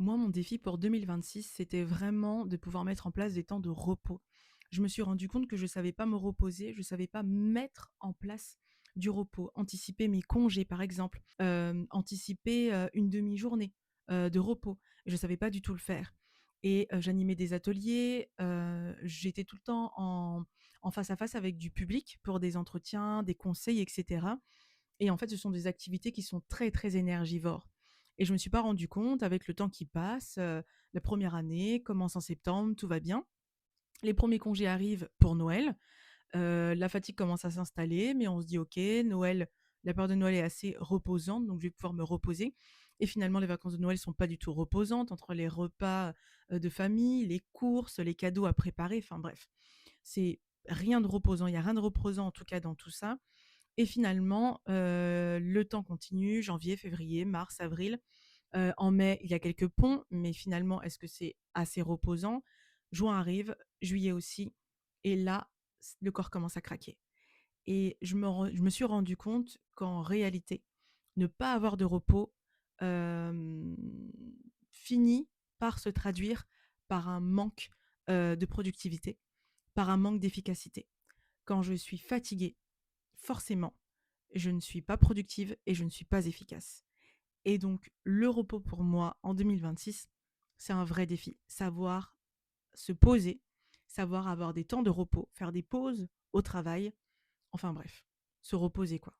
Moi, mon défi pour 2026, c'était vraiment de pouvoir mettre en place des temps de repos. Je me suis rendu compte que je savais pas me reposer, je savais pas mettre en place du repos, anticiper mes congés par exemple, anticiper une demi-journée de repos. Je savais pas du tout le faire. Et j'animais des ateliers, j'étais tout le temps en face à face avec du public pour des entretiens, des conseils, etc. Et en fait, ce sont des activités qui sont très, très énergivores. Et je me suis pas rendu compte avec le temps qui passe, la première année commence en septembre, tout va bien. Les premiers congés arrivent pour Noël, la fatigue commence à s'installer, mais on se dit: «OK, Noël, la période de Noël est assez reposante, donc je vais pouvoir me reposer» et finalement les vacances de Noël sont pas du tout reposantes entre les repas, de famille, les courses, les cadeaux à préparer, enfin bref. C'est rien de reposant, il y a rien de reposant en tout cas dans tout ça et finalement, le temps continue, janvier, février, mars, avril. En mai, il y a quelques ponts, mais finalement, est-ce que c'est assez reposant? Juin arrive, juillet aussi, et là, le corps commence à craquer. Et je me suis rendu compte qu'en réalité, ne pas avoir de repos euh, finit par se traduire par un manque de productivité, par un manque d'efficacité. Quand je suis fatiguée, forcément, je ne suis pas productive et je ne suis pas efficace. Et donc, le repos pour moi en 2026, c'est un vrai défi. Savoir se poser, savoir avoir des temps de repos, faire des pauses au travail, enfin bref, se reposer quoi.